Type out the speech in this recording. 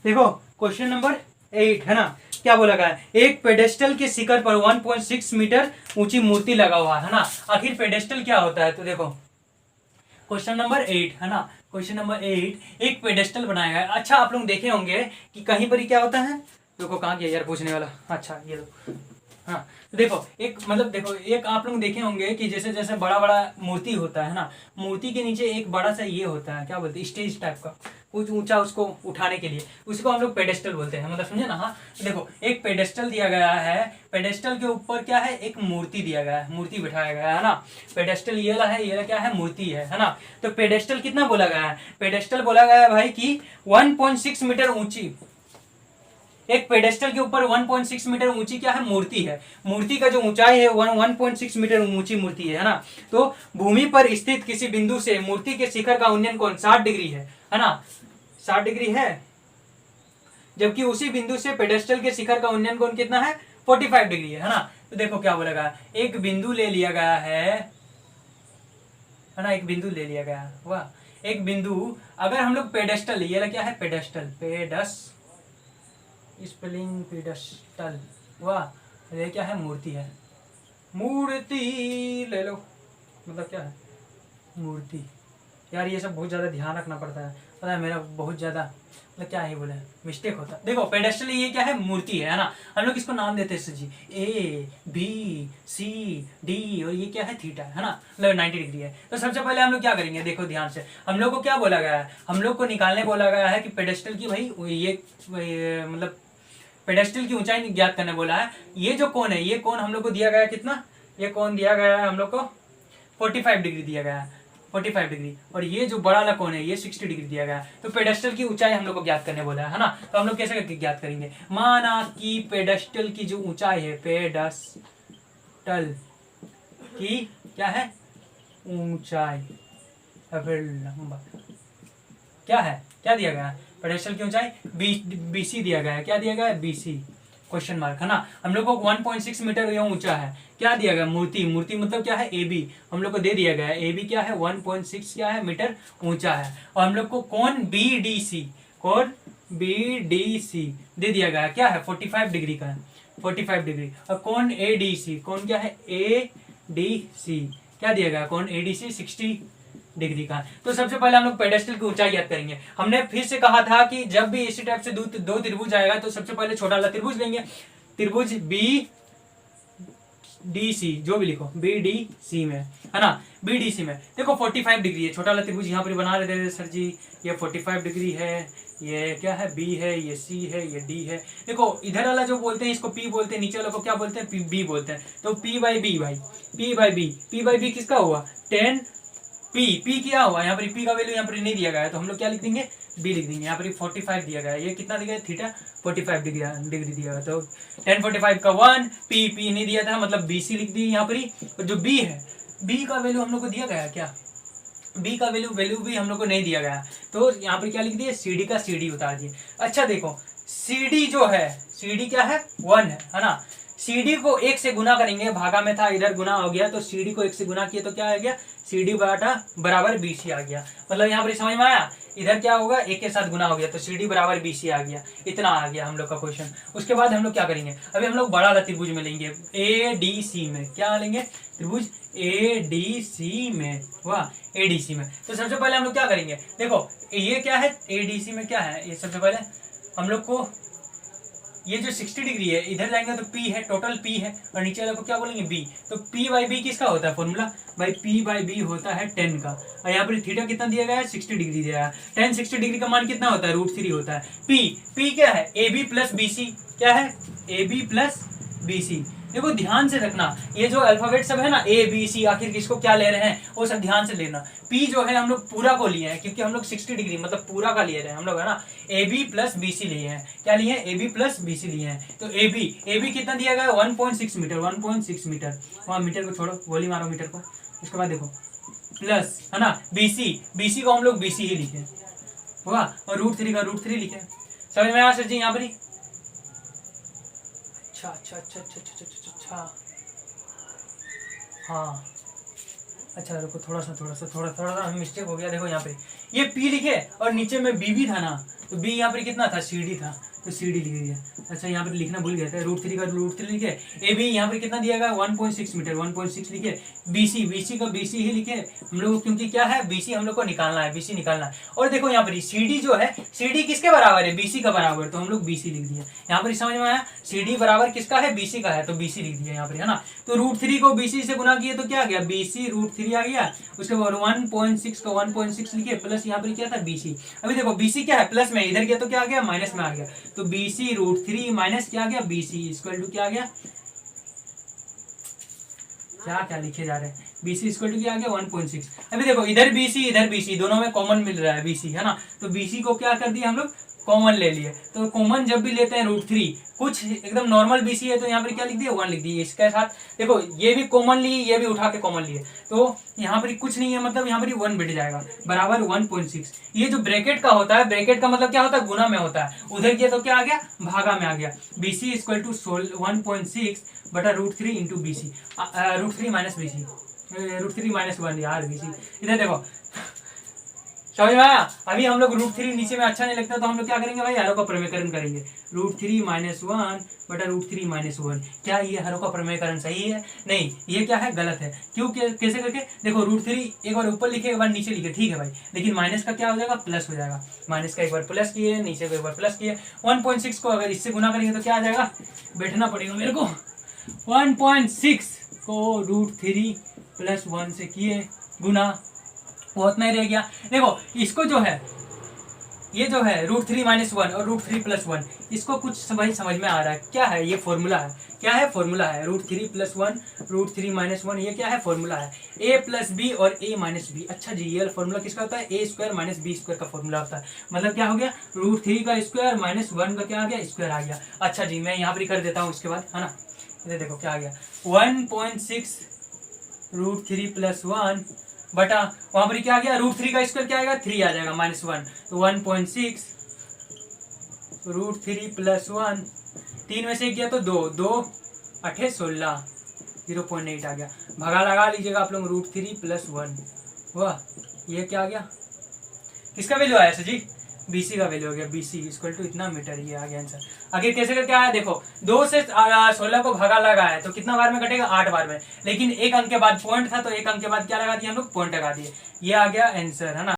देखो question number 8 है ना, क्या बोला गया है, एक पेडेस्टल के शिखर पर 1.6 मीटर ऊंची मूर्ति लगा हुआ है ना। आखिर पेडेस्टल क्या होता है, तो देखो क्वेश्चन नंबर 8 है ना, क्वेश्चन नंबर 8, एक पेडेस्टल बनाया गया है। अच्छा आप लोग देखे होंगे कि कहीं पर ही क्या होता है, देखो कहाँ गया यार पूछने वाला, अच्छा ये लो, हाँ तो देखो एक मतलब देखो एक आप लोग देखे होंगे कि जैसे जैसे बड़ा बड़ा मूर्ति होता है ना, मूर्ति के नीचे एक बड़ा सा ये होता है, क्या बोलते हैं, स्टेज टाइप का, कुछ ऊंचा उसको उठाने के लिए, उसको हम लोग पेडेस्टल बोलते हैं, मतलब समझे ना। हाँ तो देखो एक पेडेस्टल दिया गया है, पेडेस्टल के ऊपर क्या है, एक मूर्ति दिया गया है, मूर्ति बिठाया गया है ना। पेडेस्टल ये वाला है, ये क्या है, मूर्ति है ना। तो पेडेस्टल कितना बोला गया है, पेडेस्टल बोला गया है भाई कि 1.6 मीटर ऊंची, एक पेडेस्टल के ऊपर 1.6 मीटर ऊंची क्या है, मूर्ति है। मूर्ति का जो ऊंचाई है 1.6 मीटर ऊंची मूर्ति है ना। तो भूमि पर स्थित किसी बिंदु से मूर्ति के शिखर का उन्नयन कोण 60 डिग्री है ना, 60 डिग्री है। जबकि उसी बिंदु से पेडेस्टल के शिखर का उन्नयन कोण कितना है, 45 डिग्री है ना। तो देखो क्या बोला गया, एक बिंदु ले लिया गया है ना, एक बिंदु ले लिया गया है, वाह एक बिंदु, अगर हम लोग पेडेस्टल, ये क्या है पेडेस्टल, स्पेलिंग पेडेस्टल, वाह ये क्या है, मूर्ति है, मूर्ति ले लो, मतलब क्या है, मूर्ति। यार ये सब बहुत ज़्यादा ध्यान रखना पड़ता है, पता है मेरा बहुत ज़्यादा मतलब क्या है बोले मिस्टेक होता है। देखो पेडेस्टल ये क्या है, मूर्ति है ना। हम लोग इसको नाम देते हैं जी, ए बी सी डी, और ये क्या है, थीटा है ना, मतलब 90 डिग्री है। तो सबसे पहले हम लोग क्या करेंगे, देखो ध्यान से, हम लोग को क्या बोला गया है, हम लोग को निकालने बोला गया है कि पेडेस्टल की भाई ये मतलब पेडेस्टल की ऊंचाई ज्ञात करने बोला है। ये जो कोण है, ये कोण हम लोग को दिया गया है कितना, ये कोण दिया गया है हम लोग को 45 डिग्री दिया गया है, 45 डिग्री, और ये जो बड़ा वाला कोण है ये 60 डिग्री दिया गया है। तो पेडेस्टल की ऊंचाई हम लोग को ज्ञात करने बोला है ना। तो हम लोग कैसे करके ज्ञात करेंगे, माना कि पेडेस्टल की जो ऊंचाई है, पेडेस्टल की क्या है, ऊंचाई फिर नंबर क्या है, क्या दिया गया है, पेडेस्टल की ऊंचाई बीसी दिया गया है, क्या दिया गया है, बीसी क्वेश्चन मार्क है ना। हम लोग को 1.6 मीटर ये ऊंचा है, क्या दिया गया, मूर्ति, मूर्ति मतलब क्या है, ए बी हम लोग को दे दिया गया है, ए बी क्या है 1.6 क्या है मीटर ऊंचा है। और हम लोग को कौन बी डी सी, कौन बी डी सी दे दिया गया है, क्या है 45 डिग्री का है, 45 डिग्री। और कौन ए डी सी, कौन क्या है ए डी सी, क्या दिया गया, कौन ए डी सी 60 डिग्री का। तो सबसे पहले हम लोग पेडेस्टल की ऊंचाई ज्ञात करेंगे। हमने फिर से कहा था कि जब भी इसी टाइप से दो त्रिभुज आएगा तो सबसे पहले छोटा वाला त्रिभुज लेंगे, त्रिभुज बी डी सी, जो भी लिखो बी डी सी में है ना, बी डी सी में देखो 45 डिग्री है, छोटा वाला त्रिभुज यहाँ पर बना लेते हैं सर जी, ये 45 डिग्री है, ये क्या है बी है, ये सी है, ये डी है। देखो इधर वाला जो बोलते हैं इसको पी बोलते हैं, नीचे वाला को क्या बोलते हैं, बी बोलते हैं। तो पी बाई बी भाई, पी बाई बी किसका हुआ 10 पी क्या हुआ, यहाँ पर पी का वैल्यू यहाँ पर नहीं दिया गया है, तो हम लोग क्या लिख देंगे, बी लिख देंगे। यहाँ पर 45 दिया गया है, ये कितना दिया गया, थीटा 45 डिग्री दिया गया, तो 1045 का 1, पी नहीं दिया था मतलब बीसी लिख दी यहाँ पर ही। और जो बी है, बी का वैल्यू हम लोग को दिया गया है क्या, बी का वैल्यू भी हम लोग को नहीं दिया गया, तो यहाँ पर क्या लिख दिए, सी डी का सी डी उतार दिए। अच्छा देखो सी डी जो है, सी डी क्या है 1 है ना, सी डी को 1 से गुना करेंगे, भागा में था इधर गुना हो गया, तो सी डी को 1 से गुना किया तो क्या आ गया, सी डी बराबर बी सी आ गया। मतलब यहाँ पर समझ में आया, इधर क्या होगा 1 के साथ गुना हो गया तो सी डी बराबर बी सी आ गया, इतना आ गया हम लोग का क्वेश्चन। उसके बाद हम लोग क्या करेंगे, अभी हम लोग बड़ा वाला त्रिभुज में लेंगे, ए डी सी में, क्या लेंगे त्रिभुज ए डी सी में, वाह ए डी सी में। तो सबसे पहले हम लोग क्या करेंगे, देखो ये क्या है ए डी सी में, क्या है ये, सबसे पहले हम लोग को ये जो 60 डिग्री है इधर जाएंगे तो P है, टोटल P है, और नीचे वाले को क्या बोलेंगे B। तो P बाई बी किसका होता है फॉर्मूला, भाई P बाई बी होता है 10 का, और यहाँ पर थीटा कितना दिया गया है 60 डिग्री दिया गया है, 10 60 डिग्री का मान कितना होता है √3 होता है। P क्या है AB प्लस बी सी, क्या है AB प्लस बी सी। देखो ध्यान से रखना, ये जो अल्फाबेट सब है ना ए बी सी, आखिर किसको क्या ले रहे हैं वो सब ध्यान से लेना। पी जो है हम लोग पूरा को लिए हैं, क्योंकि हम लोग 60 डिग्री मतलब पूरा का ले रहे हैं हम लोग है ना, A B plus B C लिए हैं, क्या लिए हैं A B plus B C लिए हैं। तो ए बी कितना दिया गया 1.6 मीटर, 1.6 मीटर, वहाँ मीटर को छोड़ो गोली मारो मीटर को, उसके बाद देखो प्लस है ना बी सी को हम लोग बी सी ही लिखे, होगा, और √3 का √3 लिखे। समझ में आया सर जी यहाँ पर ही, अच्छा हाँ, अच्छा रुको थोड़ा सा मिस्टेक हो गया। देखो यहाँ पे ये P लिखे और नीचे में B भी था ना, तो बी यहाँ पर कितना था, सी डी था, तो सी डी लिख दिया। अच्छा यहाँ पर लिखना भूल गया था, √3 का √3 लिखे। ए बी यहाँ पर कितना दिया गया, 1.6 मीटर, 1.6 लिखे। बी सी का बी सी ही लिखे हम लोग, क्योंकि क्या है, बी सी हम लोग को निकालना है, बी सी निकालना है। और देखो यहाँ पर सी डी जो है, सी डी किसके बराबर है, बी सी का बराबर, तो हम लोग बी सी लिख दिया। यहाँ पर समझ में आया, सी डी बराबर किसका है, बी सी का है, तो बी सी लिख दिया यहाँ पर, है ना। तो √3 को बी सी से गुना किए तो क्या आ गया, बी सी √3 आ गया। उसके बाद 1.6 का 1.6 लिखे, प्लस यहाँ पर क्या था, बी सी। अभी देखो बी सी क्या है, प्लस में, इधर गया तो क्या आ गया, माइनस में आ गया। तो बी सी √3 माइनस क्या आ गया, बी सी इक्वल टू क्या आ गया, क्या क्या लिखे जा रहे हैं, BC इक्वल टू क्या आ गया, 1.6। अभी देखो इधर BC इधर BC दोनों में कॉमन मिल रहा है BC, है ना। तो BC को क्या कर दिया हम लोग, कॉमन ले लिए। तो कॉमन जब भी लेते हैं √3, कुछ एकदम नॉर्मल BC है तो यहाँ पर क्या लिख दिया, 1 लिख दिए। इसके साथ देखो ये भी कॉमन लिए, ये भी उठा के कॉमन लिए, तो यहाँ पर कुछ नहीं है, मतलब यहाँ पर 1 बिट जाएगा, बराबर 1.6। ये जो ब्रैकेट का होता है, ब्रैकेट का मतलब क्या होता है, गुना में होता है। उधर किया तो क्या आ गया, भागा में आ गया। BC इक्वल टू 1.6 बटा √3 into BC, √3 minus BC, √3 minus 1 यार BC। इधर देखो समझ में आया। अभी हम लोग √3 नीचे में अच्छा नहीं लगता तो हम लोग क्या करेंगे भाई, हरों का प्रमेयकरण करेंगे। √3 माइनस 1 बटा √3 माइनस 1। क्या ये हरों का प्रमेयकरण सही है, नहीं, ये क्या है, गलत है। क्यों, कैसे करके देखो, √3 एक बार ऊपर लिखे, एक बार नीचे लिखे, ठीक है भाई, लेकिन माइनस का क्या हो जाएगा, प्लस हो जाएगा। माइनस का एक बार प्लस किए, नीचे को एक बार प्लस किए। 1.6 को अगर इससे गुना करेंगे तो क्या आ जाएगा, बैठना पड़ेगा मेरे को। 1.6 को √3 प्लस 1 से किए गुना, बहुत नहीं रह गया। देखो इसको जो है, ये जो है √3 माइनस 1 और √3 प्लस 1, इसको कुछ भाई समझ में आ रहा है, क्या है ये, फॉर्मूला है। क्या है, फॉर्मूला है। √3 प्लस 1 √3 माइनस 1, ये क्या है, फॉर्मूला है। a प्लस बी और a माइनस बी। अच्छा जी, ये फॉर्मूला किसका होता है, a square minus B square का फॉर्मूला होता है। मतलब क्या हो गया, √3 का स्क्वायर माइनस 1 का क्या आ गया, स्क्वायर आ गया। अच्छा जी, मैं यहाँ पर कर देता हूँ इसके बाद, है ना। इधर देखो क्या आ गया, 1.6 √3 प्लस 1 बटा, वहां पर क्या आ गया, √3 का स्क्वायर क्या आएगा, 3 आ जाएगा, माइनस 1। तो 1.6 √3 प्लस 1, 3 में से किया तो 2, 2 8 16, 0.8 आ गया। भगा लगा लीजिएगा आप लोग, √3 प्लस 1, वाह, ये क्या आ गया, किसका वैल्यू आया सर जी, BC का वैल्यू हो गया। BC इक्वल टू इतना मीटर, ये आ गया आंसर। आगे कैसे करके आया, देखो 2 से 16 को भगा लगा है तो कितना बार में कटेगा, 8 बार में। लेकिन एक अंक के बाद पॉइंट था तो एक अंक के बाद क्या लगा दिया हम लोग, पॉइंट लगा दिए। ये आ गया आंसर, है ना।